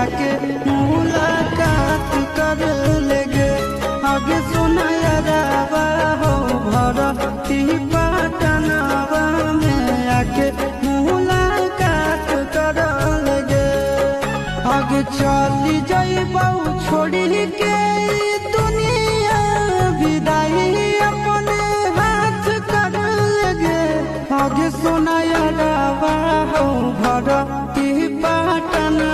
आके मुलाकात कर लेगे। आगे सुनाया रावा हो भरती पटनावा में आके मुलाकात कर लेगे। आगे चली जाइबौ छोड़ी के दुनिया विदाई अपने हाथ कर लेगे। आगे सुनाया रावा हो भरती पटना